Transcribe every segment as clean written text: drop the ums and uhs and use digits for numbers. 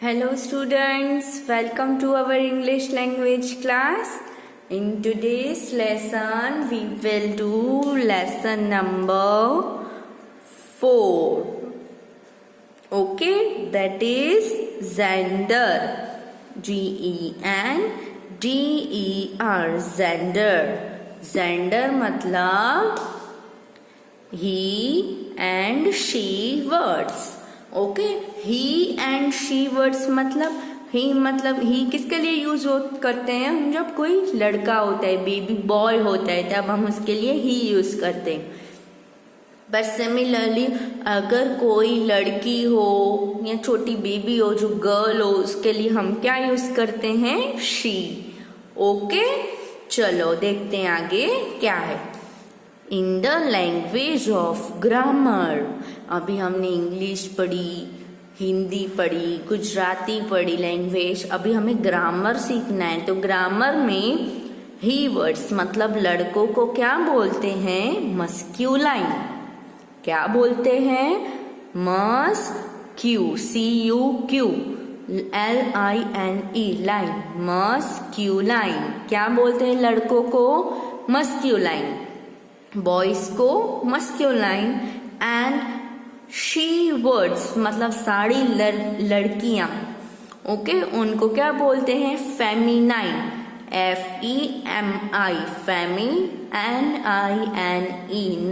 Hello students, welcome to our English language class. In today's lesson, we will do lesson number 4. Okay, that is gender. G-E-N-D-E-R, gender. Gender मतलब he and she words. Okay, he and she words मतलब ही किसके लिए use करते हैं हम? जब कोई लड़का होता है, बेबी बॉय होता है, तब हम उसके लिए ही यूज करते हैं. बट सिमिलरली अगर कोई लड़की हो या छोटी बेबी हो जो गर्ल हो, उसके लिए हम क्या यूज करते हैं? शी. ओके, चलो देखते हैं आगे क्या है. In the language of grammar. अभी हमने इंग्लिश पढ़ी, हिंदी पढ़ी, गुजराती पढ़ी लैंग्वेज. अभी हमें ग्रामर सीखना है. तो ग्रामर में ही वर्ड्स मतलब लड़कों को क्या बोलते हैं? मस्क्यूलाइन. क्या बोलते हैं? मस्क्यू, CUQ LINE, लाइन. मस्क्यूलाइन. क्या बोलते हैं लड़कों को? मस्क्यूलाइन. बॉयज को मस्क्यूलाइन. एंड शी वर्ड्स मतलब सारी लड़कियां, ओके, उनको क्या बोलते हैं? Feminine. FEMI, फेमी, NINE,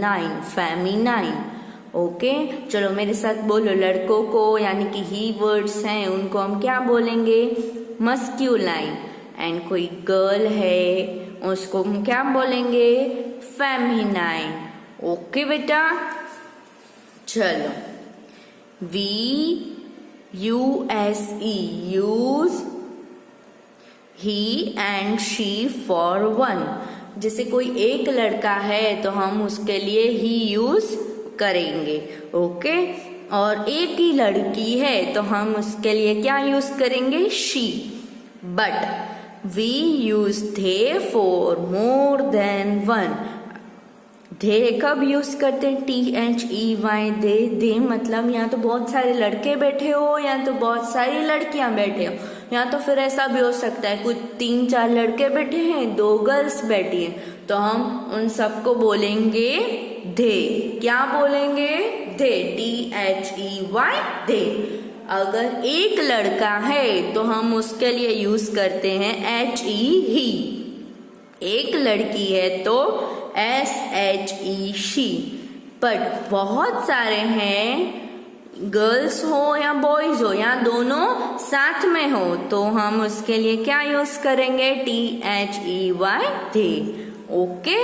nine, feminine. Okay, चलो मेरे साथ बोलो. लड़कों को यानी कि ही वर्ड्स हैं, उनको हम क्या बोलेंगे? मस्क्यूलाइन. एंड कोई गर्ल है, उसको हम क्या बोलेंगे? फेमिनाइन. ओके बेटा, चलो. VUSE, use he and she for one. जैसे कोई एक लड़का है तो हम उसके लिए ही यूज करेंगे. ओके, और एक ही लड़की है तो हम उसके लिए क्या यूज करेंगे? शी. बट वी यूज थे फॉर मोर देन वन. दे कब यूज करते हैं? THEY, दे मतलब या तो बहुत सारे लड़के बैठे हो या तो बहुत सारी लड़कियां बैठे हो, या तो फिर ऐसा भी हो सकता है कुछ 3-4 लड़के बैठे हैं, 2 गर्ल्स बैठी हैं, तो हम उन सबको बोलेंगे दे. क्या बोलेंगे? दे. THEY, दे. अगर एक लड़का है तो हम उसके लिए यूज करते हैं HE, ही. एक लड़की है तो SHE, शी. बट बहुत सारे हैं, गर्ल्स हो या बॉयज हो या दोनों साथ में हो, तो हम उसके लिए क्या यूज करेंगे? THEY, they. ओके,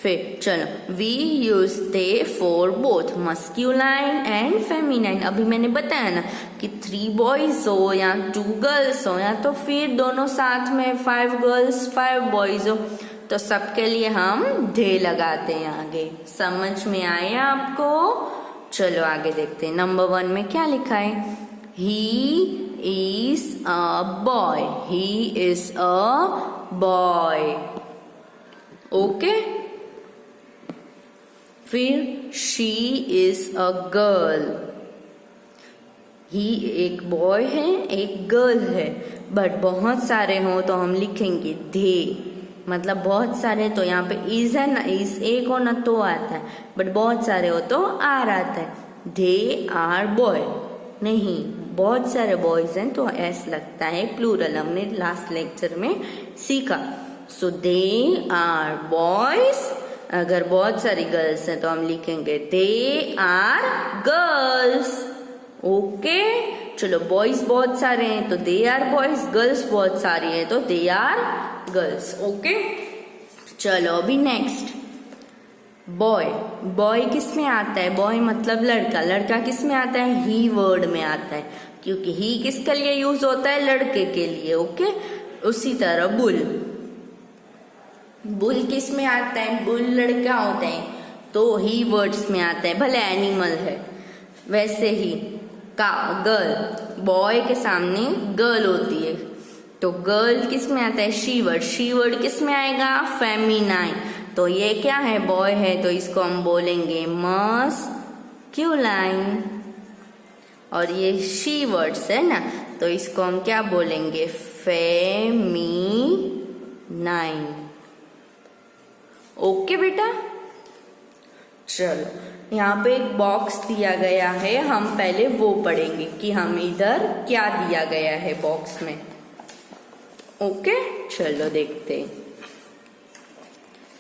फिर चलो. We use they for both masculine and feminine. अभी मैंने बताया ना कि 3 बॉयज हो या 2 गर्ल्स हो, या तो फिर दोनों साथ में 5 गर्ल्स 5 बॉयज हो, तो सबके लिए हम दे लगाते हैं आगे. समझ में आया आपको? चलो आगे देखते हैं. नंबर 1 में क्या लिखा है? He is a boy. He is a boy. Okay, फिर शी इज अ गर्ल. ही एक बॉय है, एक गर्ल है. बट बहुत सारे हो तो हम लिखेंगे दे. मतलब बहुत सारे तो यहाँ पे इज है ना, इज एक हो ना तो आता है, बट बहुत सारे हो तो आर आता है. They are boy. नहीं, बहुत सारे बॉयज हैं तो एस लगता है, प्लूरल. हमने लास्ट लेक्चर में सीखा. सो दे आर बॉयज. अगर बहुत सारी गर्ल्स हैं तो हम लिखेंगे दे आर गर्ल्स. ओके, चलो. बॉयज बहुत सारे हैं तो दे आर बॉयज. गर्ल्स बहुत सारी हैं तो दे आर गर्ल्स. ओके, चलो अभी नेक्स्ट. बॉय. बॉय किस में आता है? बॉय मतलब लड़का. लड़का किस में आता है? ही वर्ड में आता है, क्योंकि ही किसके लिए यूज होता है? लड़के के लिए. ओके, उसी तरह बुल. बुल किस में आता है? बुल लड़का होता है तो ही वर्ड्स में आता है, भले एनिमल है. वैसे ही का गर्ल. बॉय के सामने गर्ल होती है तो गर्ल किस में आता है? She word. शी वर्ड किस में आएगा? फेमिनाइन. तो ये क्या है? बॉय है तो इसको हम बोलेंगे मस्क्यूलाइन. और ये शी वर्ड्स है ना, तो इसको हम क्या बोलेंगे, फेमिनाइन। ओके बेटा, चलो यहाँ पे एक बॉक्स दिया गया है, हम पहले वो पढ़ेंगे कि हम इधर क्या दिया गया है बॉक्स में। ओके, चलो देखते हैं।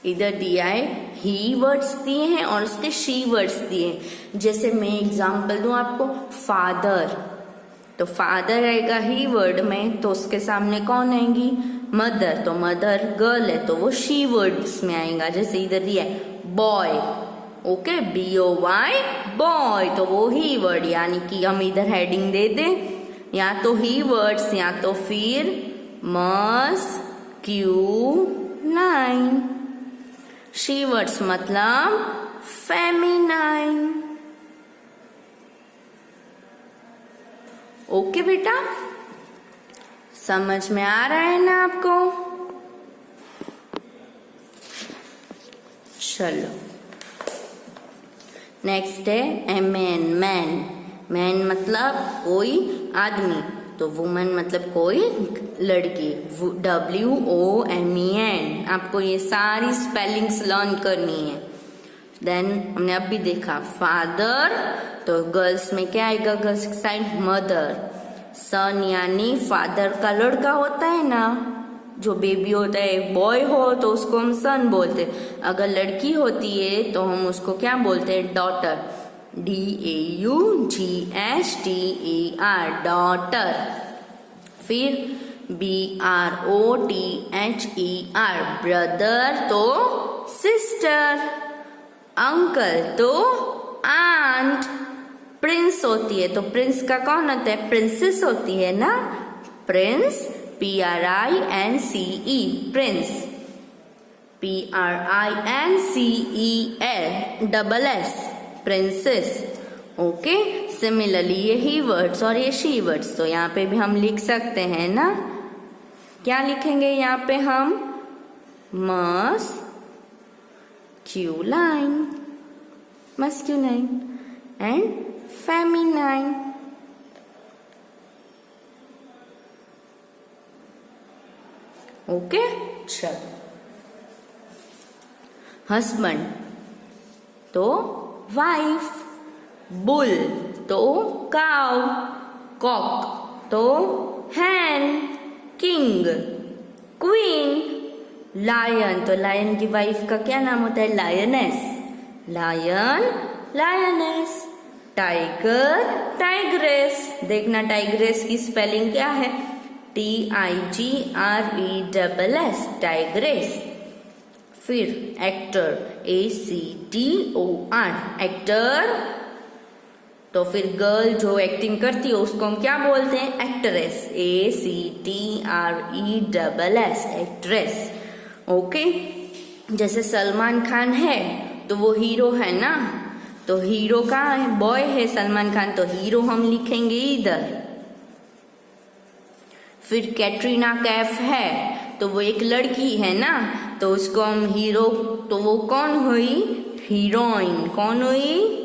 इधर दिया है ही वर्ड्स दिए हैं और उसके शी वर्ड्स दिए हैं। जैसे मैं एग्जांपल दूं आपको, फादर, तो फादर आएगा ही वर्ड में, तो उसके सामने कौन आएंगी, मदर, तो मदर गर्ल है तो वो शी वर्ड्स में आएगा। जैसे इधर दिया है बॉय, ओके, BOY बॉय, तो वो ही वर्ड, यानी कि हम इधर हेडिंग दे दें, या तो ही वर्ड्स या तो फिर मस्क्यूलाइन। शी वर्ड्स मतलब फेमिनाइन। ओके बेटा, समझ में आ रहा है ना आपको? चलो नेक्स्ट है मैन। मैन मतलब कोई आदमी, तो वुमन मतलब कोई लड़की, WOMEN। आपको ये सारी स्पेलिंग्स लर्न करनी है। देन हमने अब भी देखा फादर, तो गर्ल्स में क्या आएगा, गर्ल्स की साइड मदर। सन यानी फादर का लड़का होता है ना, जो बेबी होता है, बॉय हो तो उसको हम सन बोलते हैं, अगर लड़की होती है तो हम उसको क्या बोलते हैं, डॉटर, DAUGHTER, डॉटर। फिर BROTHER, ब्रदर तो सिस्टर, अंकल तो आंट। प्रिंस होती है तो प्रिंस का कौन होता है, प्रिंसेस होती है ना, Prince, PRINCE, Prince, PRINCEL, princess. Okay, similarly ये ही वर्ड्स और ये शी वर्ड्स, तो यहाँ पे भी हम लिख सकते हैं ना, क्या लिखेंगे यहाँ पे हम, मस्क्यूलाइन एंड फेमिनाइन। ओके, चलो हस्बैंड तो वाइफ, बुल तो काउ, कॉक तो हैन, किंग, क्वीन, लायन, तो लायन की वाइफ का क्या नाम होता है, lioness, lion, lioness, tiger, tigress. देखना टाइग्रेस की स्पेलिंग क्या है, TIGRESS, टाइग्रेस। फिर एक्टर, ACTOR, एक्टर, तो फिर गर्ल जो एक्टिंग करती है उसको हम क्या बोलते हैं, एक्ट्रेस, ACTRESS, एक्ट्रेस। ओके, जैसे सलमान खान है तो वो हीरो है ना, तो हीरो का बॉय है सलमान खान, तो हीरो हम लिखेंगे इधर। फिर कैटरीना कैफ है तो वो एक लड़की है ना, तो उसको हम हीरो, तो वो कौन हुई, हीरोइन, कौन हुई,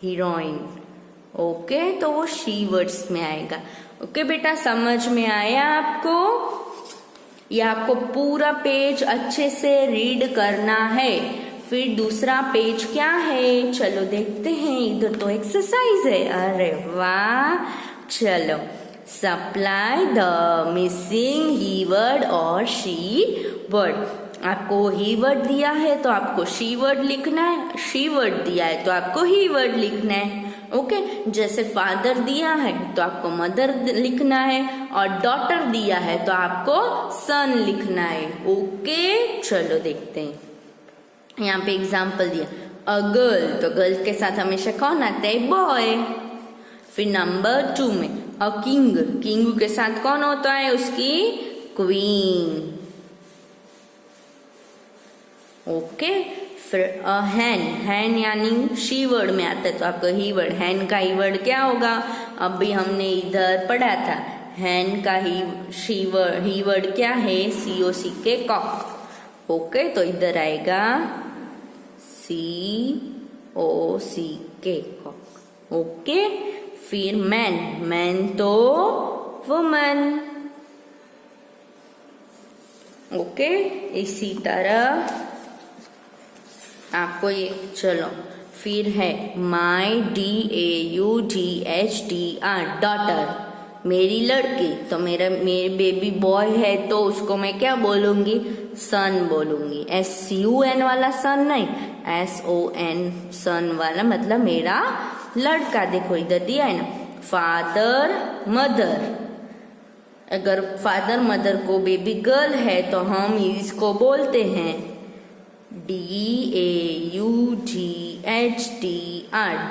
हीरोइन। ओके, तो वो शी वर्ड्स में आएगा। ओके बेटा, समझ में आया आपको? ये आपको पूरा पेज अच्छे से रीड करना है। फिर दूसरा पेज क्या है, चलो देखते हैं। इधर तो एक्सरसाइज है, अरे वाह। चलो, supply the missing he word और शी वर्ड। आपको ही वर्ड दिया है तो आपको शी वर्ड लिखना है, शी वर्ड दिया है तो आपको ही वर्ड लिखना है। ओके, जैसे फादर दिया है तो आपको मदर लिखना है, और डॉटर दिया है तो आपको सन लिखना है। ओके, चलो देखते हैं। यहाँ पे एग्जाम्पल दिया, अ गर्ल, तो गर्ल के साथ हमेशा कौन आता है, बॉय। फिर नंबर 2 में अ किंग, किंग के साथ कौन होता है, उसकी क्वीन। ओके, फिर अ हैन, हैन यानी शी वर्ड में आता है तो आपको ही वर्ड, हैन का ही वर्ड क्या होगा, अभी हमने इधर पढ़ा था, हैन का ही ही वर्ड क्या है, COCK, कॉक। ओके, तो इधर आएगा COCK, कॉक। ओके, फिर मैन, मैन तो वुमन। ओके, इसी तरह आपको ये, चलो फिर है माई DAUGHTR, डॉटर, मेरी लड़की। तो मेरी बेबी बॉय है तो उसको मैं क्या बोलूंगी? सन बोलूंगी। SUN वाला सन नहीं, SON, सन वाला मतलब मेरा लड़का। देखो इधर दिया है ना, फादर मदर। अगर फादर मदर को बेबी गर्ल है तो हम इसको बोलते हैं DAUGHTR,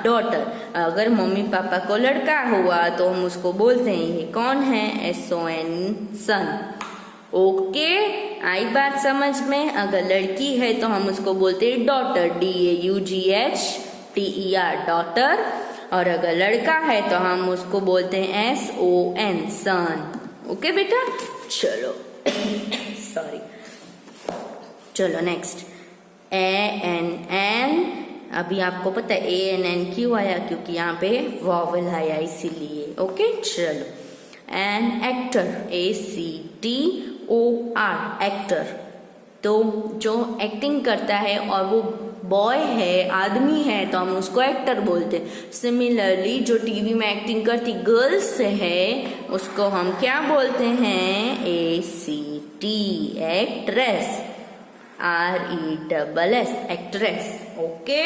डॉटर। अगर मम्मी पापा को लड़का हुआ तो हम उसको बोलते हैं, ये कौन है? SON, सन। ओके, आई बात समझ में? अगर लड़की है तो हम उसको बोलते हैं डॉटर, DAUGHTER, डॉटर। और अगर लड़का है तो हम उसको बोलते हैं SON, सन। ओके बेटा, चलो सॉरी, चलो नेक्स्ट ANN। अभी आपको पता है ANN क्यों आया? क्योंकि यहाँ पे वॉवल आया इसीलिए। ओके, चलो एन, एक्टर, ACTOR, एक्टर। तो जो एक्टिंग करता है और वो बॉय है, आदमी है, तो हम उसको एक्टर बोलते हैं। सिमिलरली जो टीवी में एक्टिंग करती गर्ल्स है उसको हम क्या बोलते हैं? ACT, actress, RESS, actress. Okay,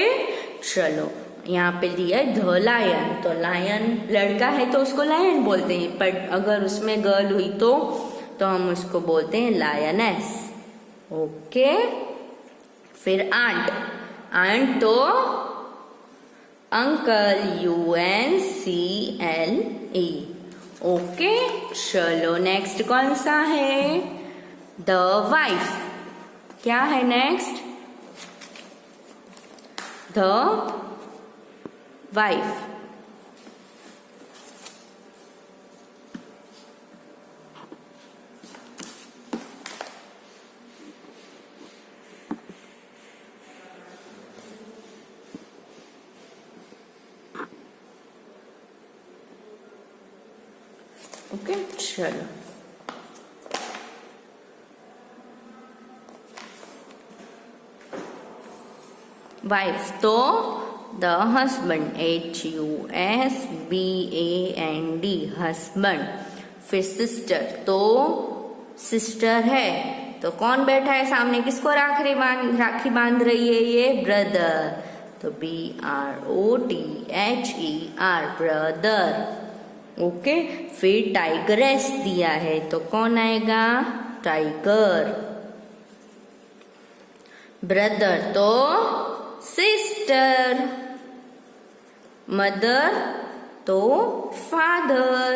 चलो यहाँ पे दिया है द लायन। तो लायन लड़का है तो उसको लायन बोलते हैं, पर अगर उसमें गर्ल हुई तो हम उसको बोलते हैं लायनेस। ओके, फिर आंट, आंट तो अंकल, UNCLE। ओके, चलो नेक्स्ट कौन सा है? The wife. क्या है नेक्स्ट? The wife. ओके, चलो वाइफ तो द हस्बैंड, HUSBAND, हस्बैंड। फिर सिस्टर तो सिस्टर है तो कौन बैठा है सामने? किसको राखी बांध रही है? ये ब्रदर, तो BROTHER, ब्रदर। ओके, फिर टाइगरेस दिया है तो कौन आएगा? टाइगर। ब्रदर तो सिस्टर, मदर तो फादर,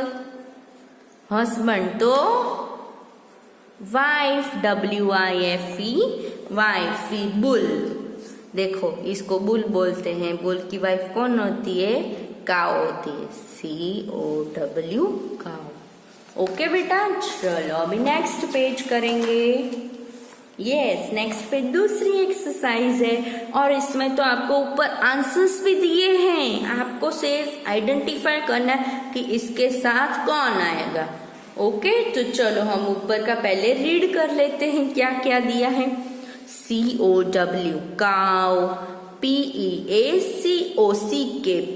हस्बैंड तो वाइफ, WIFE, वाइफ। बुल, देखो इसको बुल बोलते हैं। बुल की वाइफ कौन होती है? काऊ होती है, COW, काऊ। ओके बेटा, चलो अभी नेक्स्ट पेज करेंगे। यस, नेक्स्ट पे दूसरी एक्सरसाइज है और इसमें तो आपको ऊपर आंसर्स भी दिए हैं। आपको सिर्फ आइडेंटिफाई करना है कि इसके साथ कौन आएगा। ओके, तो चलो हम ऊपर का पहले रीड कर लेते हैं क्या क्या दिया है। COW, cow, PEACOCK,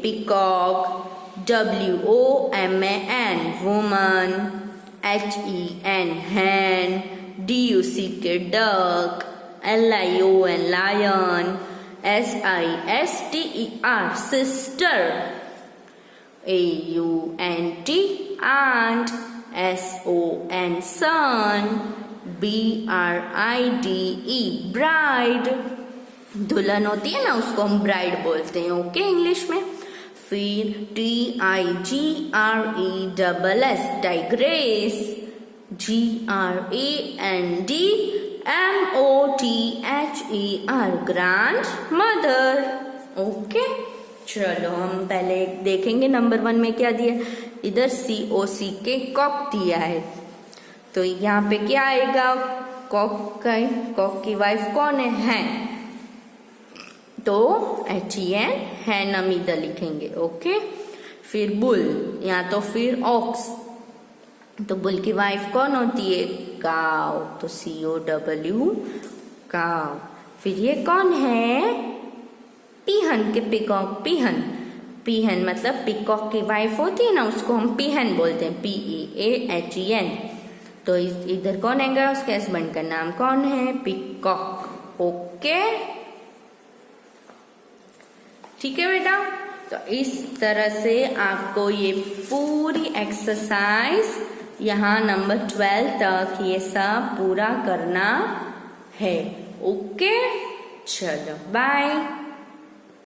peacock, WOMAN, woman, HEN, hen, DUCK, duck, LION, lion, SISTER, sister, AUNT, aunt, SON, son, BRIDE, bride. दुल्हन होती है ना, उसको हम ब्राइड बोलते हैं। ओके, इंग्लिश में। फिर TIGRESS, tigress, GRANDMOTHER, grand mother. Okay, चलो हम पहले देखेंगे नंबर 1 में क्या दिया। इधर COCK, कॉक दिया है तो यहाँ पे क्या आएगा? कॉक की वाइफ कौन है? हैन, तो HEN, हैन हम इधर लिखेंगे। ओके, फिर बुल या तो फिर ऑक्स। तो बुल की वाइफ कौन होती है? काव। तो COW काव। फिर ये कौन है? पीहन के पिकॉक। पीहन, पीहन मतलब पिकॉक की वाइफ होती है ना, उसको हम पीहन बोलते हैं, PEAHEN। तो इधर कौन आएगा? उसके हस्बैंड का नाम कौन है? पिकॉक। ओके, ठीक है बेटा। तो इस तरह से आपको ये पूरी एक्सरसाइज यहाँ नंबर 12 तक ये सब पूरा करना है। ओके, चलो बाय।